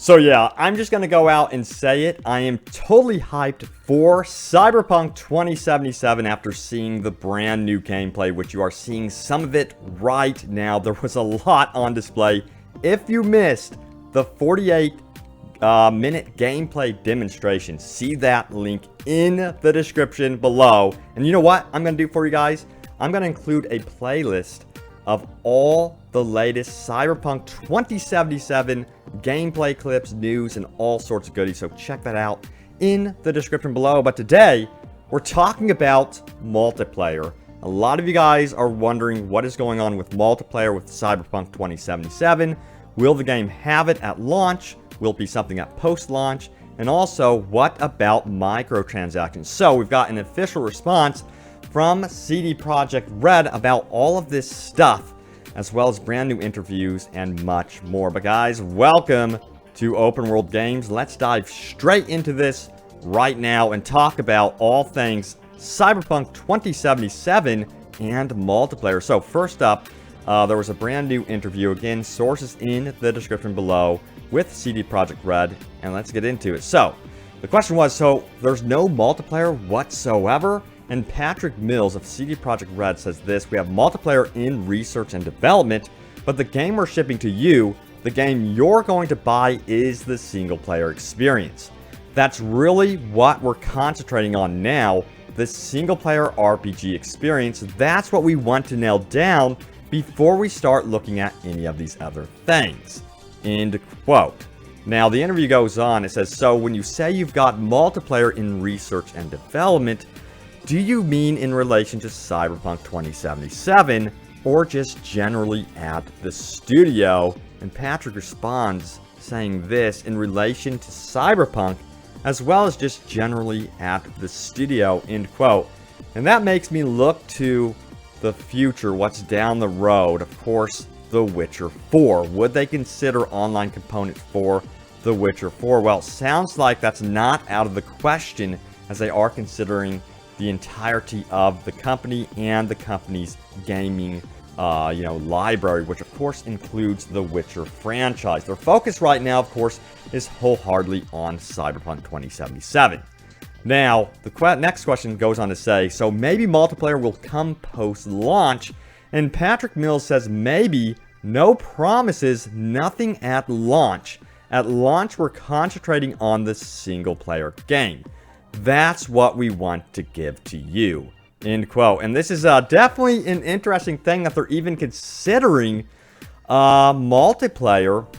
So yeah, I'm just going to go out and say it. I am totally hyped for Cyberpunk 2077 after seeing the brand new gameplay, which you are seeing some of it right now. There was a lot on display. If you missed the 48-minute gameplay demonstration, see that link in the description below. And you know what I'm going to do for you guys? I'm going to include a playlist of all the latest Cyberpunk 2077 gameplay clips, news, and all sorts of goodies. So check that out in the description below. But today, we're talking about multiplayer. A lot of you guys are wondering what is going on with multiplayer with Cyberpunk 2077. Will the game have it at launch? Will it be something at post-launch? And also, what about microtransactions? So we've got an official response from CD Projekt RED about all of this stuff, as well as brand new interviews and much more. But guys, welcome to Open World Games. Let's dive straight into this right now and talk about all things Cyberpunk 2077 and multiplayer. So first up, there was a brand new interview, again, sources in the description below, with CD Projekt RED, and let's get into it. So the question was, so there's no multiplayer whatsoever? And Patrick Mills of CD Projekt RED says this: we have multiplayer in research and development, but the game we're shipping to you, the game you're going to buy, is the single player experience. That's really what we're concentrating on now, the single player RPG experience. That's what we want to nail down before we start looking at any of these other things. End quote. Now the interview goes on, it says, so when you say you've got multiplayer in research and development, do you mean in relation to Cyberpunk 2077, or just generally at the studio? And Patrick responds saying this: in relation to Cyberpunk, as well as just generally at the studio, end quote. And that makes me look to the future, what's down the road. Of course, The Witcher 4. Would they consider online components for The Witcher 4? Well, sounds like that's not out of the question, as they are considering the entirety of the company and the company's gaming library, which of course includes the Witcher franchise. Their focus right now, of course, is wholeheartedly on Cyberpunk 2077. Now, the next question goes on to say, so maybe multiplayer will come post-launch, and Patrick Mills says maybe, no promises, nothing at launch. At launch, we're concentrating on the single-player game. That's what we want to give to you, end quote. And this is definitely an interesting thing that they're even considering multiplayer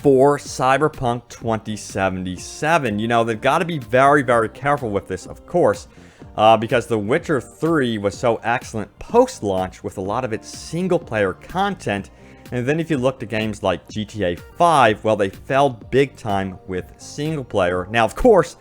for Cyberpunk 2077. You know, they've got to be very, very careful with this, of course, because The Witcher 3 was so excellent post-launch with a lot of its single-player content. And then if you look to games like GTA 5, well, they failed big time with single-player. Now, of course,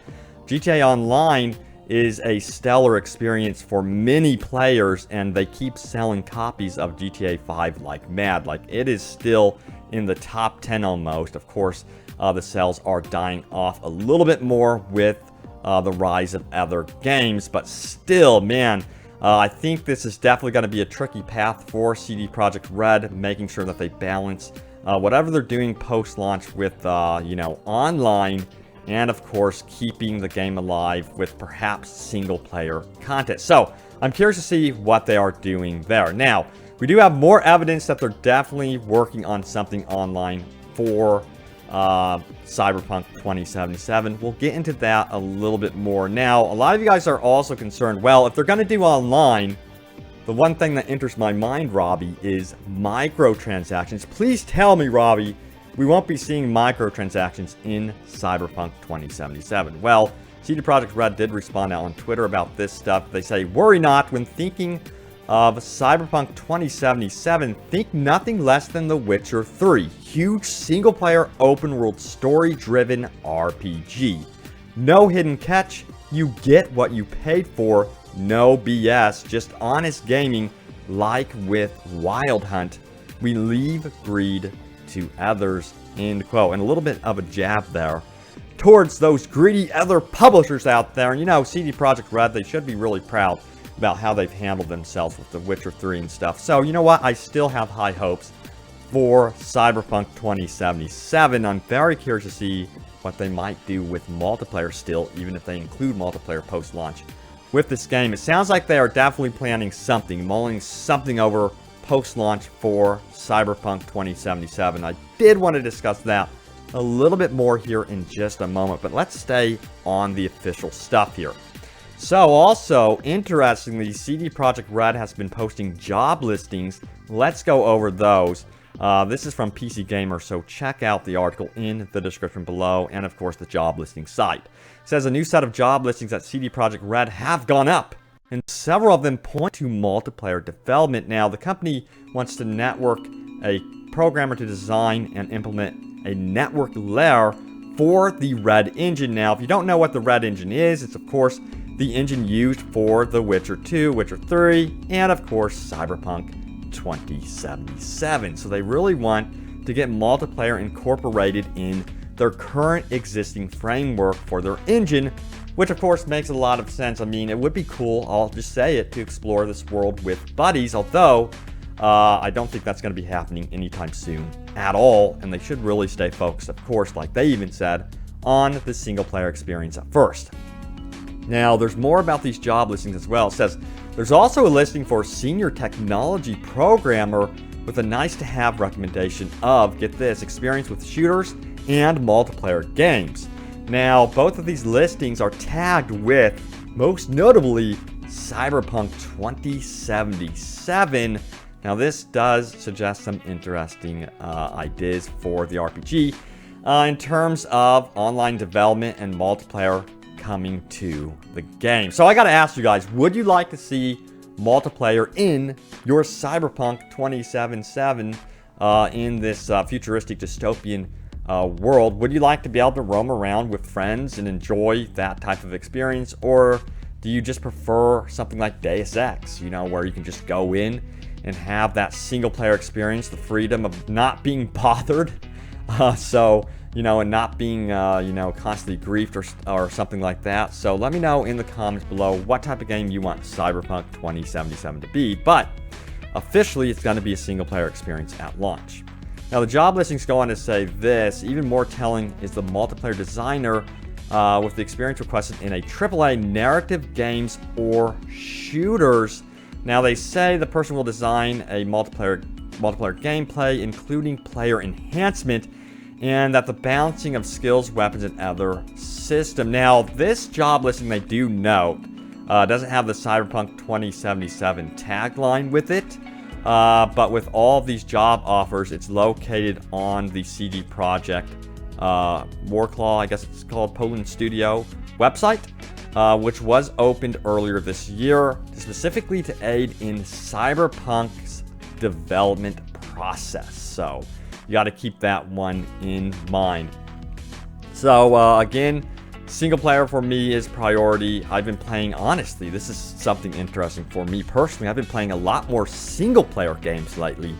GTA Online is a stellar experience for many players, and they keep selling copies of GTA 5 like mad. Like, it is still in the top 10 almost. Of course, the sales are dying off a little bit more with the rise of other games, but still, man, I think this is definitely going to be a tricky path for CD Projekt RED, making sure that they balance whatever they're doing post-launch with, online, and of course, keeping the game alive with perhaps single-player content. So, I'm curious to see what they are doing there. Now, we do have more evidence that they're definitely working on something online for Cyberpunk 2077. We'll get into that a little bit more. Now, a lot of you guys are also concerned, well, if they're going to do online, the one thing that enters my mind, Robbie, is microtransactions. Please tell me, Robbie, we won't be seeing microtransactions in Cyberpunk 2077. Well, CD Projekt RED did respond out on Twitter about this stuff. They say, worry not, when thinking of Cyberpunk 2077, think nothing less than The Witcher 3. Huge single-player, open-world, story-driven RPG. No hidden catch, you get what you paid for, no BS, just honest gaming, like with Wild Hunt. We leave greed to others, end quote. And a little bit of a jab there towards those greedy other publishers out there. And you know, CD Projekt RED, they should be really proud about how they've handled themselves with The Witcher 3 and stuff. So, you know what? I still have high hopes for Cyberpunk 2077. I'm very curious to see what they might do with multiplayer still, even if they include multiplayer post-launch with this game. It sounds like they are definitely planning something, mulling something over post-launch for Cyberpunk 2077. I did want to discuss that a little bit more here in just a moment, but let's stay on the official stuff here. So also, interestingly, CD Projekt RED has been posting job listings. Let's go over those. This is from PC Gamer, so check out the article in the description below, and of course the job listing site. It says a new set of job listings at CD Projekt RED have gone up, and several of them point to multiplayer development. Now, the company wants to network a programmer to design and implement a network layer for the RED engine. Now, if you don't know what the RED engine is, it's of course the engine used for The Witcher 2, Witcher 3, and of course Cyberpunk 2077. So they really want to get multiplayer incorporated in their current existing framework for their engine, which of course makes a lot of sense. I mean, it would be cool, I'll just say it, to explore this world with buddies, although I don't think that's going to be happening anytime soon at all, and they should really stay focused, of course, like they even said, on the single-player experience at first. Now, there's more about these job listings as well. It says, there's also a listing for senior technology programmer with a nice-to-have recommendation of, get this, experience with shooters and multiplayer games. Now, both of these listings are tagged with, most notably, Cyberpunk 2077. Now, this does suggest some interesting ideas for the RPG in terms of online development and multiplayer coming to the game. So I gotta ask you guys, would you like to see multiplayer in your Cyberpunk 2077 in this futuristic dystopian world? Would you like to be able to roam around with friends and enjoy that type of experience? Or do you just prefer something like Deus Ex, you know, where you can just go in and have that single player experience, the freedom of not being bothered, you know, and not being, you know, constantly griefed or something like that. So let me know in the comments below what type of game you want Cyberpunk 2077 to be. But officially, it's going to be a single player experience at launch. Now, the job listings go on to say this. Even more telling is the multiplayer designer with the experience requested in a AAA narrative games or shooters. Now, they say the person will design a multiplayer gameplay, including player enhancement, and that the balancing of skills, weapons, and other system. Now, this job listing, they do note, doesn't have the Cyberpunk 2077 tagline with it, but with all of these job offers, it's located on the CD Projekt Warclaw, I guess it's called, Poland Studio website, which was opened earlier this year specifically to aid in Cyberpunk's development process. So you got to keep that one in mind. So again, single player for me is priority. I've been playing, honestly, this is something interesting for me personally. I've been playing a lot more single player games lately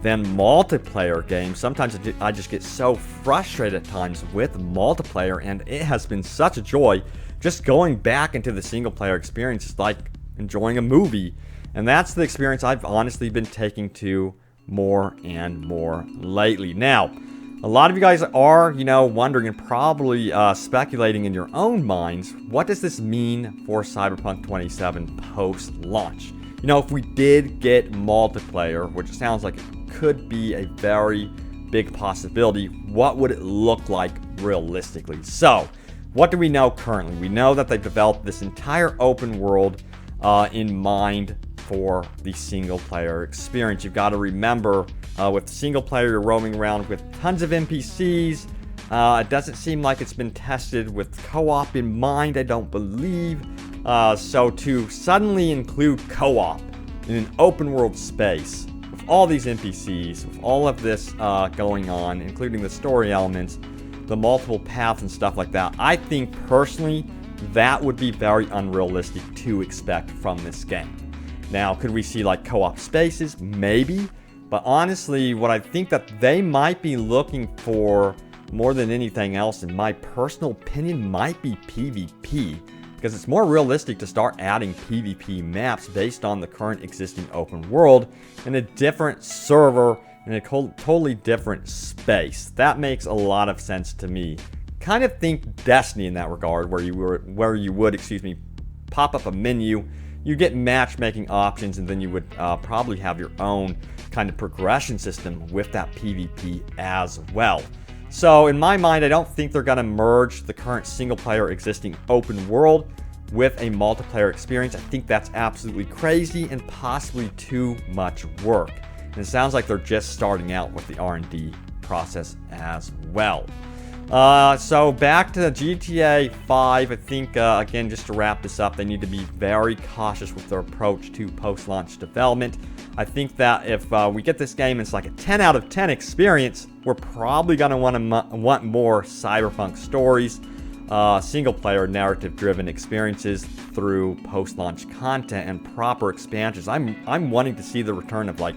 than multiplayer games. Sometimes I just get so frustrated at times with multiplayer, and it has been such a joy just going back into the single player experience. It's like enjoying a movie, and that's the experience I've honestly been taking to more and more lately. Now, a lot of you guys are, you know, wondering and probably speculating in your own minds, what does this mean for Cyberpunk 2077 post-launch? You know, if we did get multiplayer, which sounds like it could be a very big possibility, what would it look like realistically? So, what do we know currently? We know that they've developed this entire open world in mind for the single player experience. You've got to remember, with single player, you're roaming around with tons of NPCs. It doesn't seem like it's been tested with co-op in mind, I don't believe. So to suddenly include co-op in an open world space with all these NPCs, with all of this going on, including the story elements, the multiple paths and stuff like that, I think personally that would be very unrealistic to expect from this game. Now, could we see like co-op spaces? Maybe. But honestly, what I think that they might be looking for more than anything else, in my personal opinion, might be PvP. Because it's more realistic to start adding PvP maps based on the current existing open world in a different server in a totally different space. That makes a lot of sense to me. Kind of think Destiny in that regard, where you would, excuse me, pop up a menu, you get matchmaking options, and then you would probably have your own kind of progression system with that PvP as well. So in my mind, I don't think they're going to merge the current single player existing open world with a multiplayer experience. I think that's absolutely crazy and possibly too much work. And it sounds like they're just starting out with the R&D process as well. So back to GTA 5, I think, again, just to wrap this up, they need to be very cautious with their approach to post-launch development. I think that if we get this game, it's like a 10 out of 10 experience, we're probably going to want more Cyberpunk stories, single-player narrative-driven experiences through post-launch content and proper expansions. I'm wanting to see the return of, like,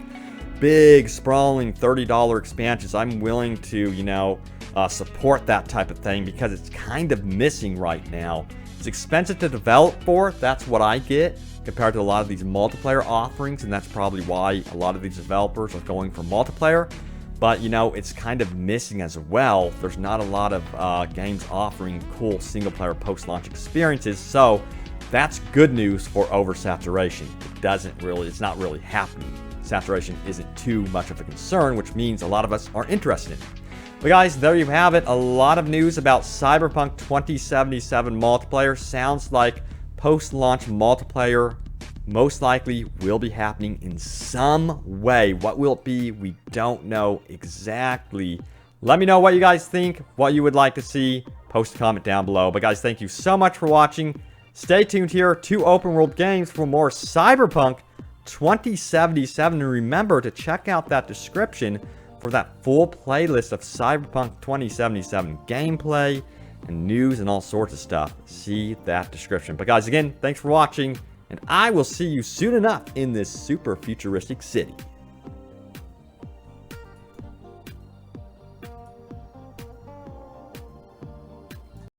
big, sprawling $30 expansions. I'm willing to, you know, support that type of thing because it's kind of missing right now. It's expensive to develop for, that's what I get, compared to a lot of these multiplayer offerings, and that's probably why a lot of these developers are going for multiplayer. But, you know, it's kind of missing as well. There's not a lot of games offering cool single-player post-launch experiences, so that's good news for oversaturation. It's not really happening. Saturation isn't too much of a concern, which means a lot of us are interested in it. But guys, there you have it. A lot of news about Cyberpunk 2077 multiplayer. Sounds like post-launch multiplayer most likely will be happening in some way. What will it be? We don't know exactly. Let me know what you guys think, what you would like to see. Post a comment down below. But guys, thank you so much for watching. Stay tuned here to Open World Games for more Cyberpunk 2077. And remember to check out that description for that full playlist of Cyberpunk 2077 gameplay and news and all sorts of stuff. See that description. But guys, again, thanks for watching, and I will see you soon enough in this super futuristic city.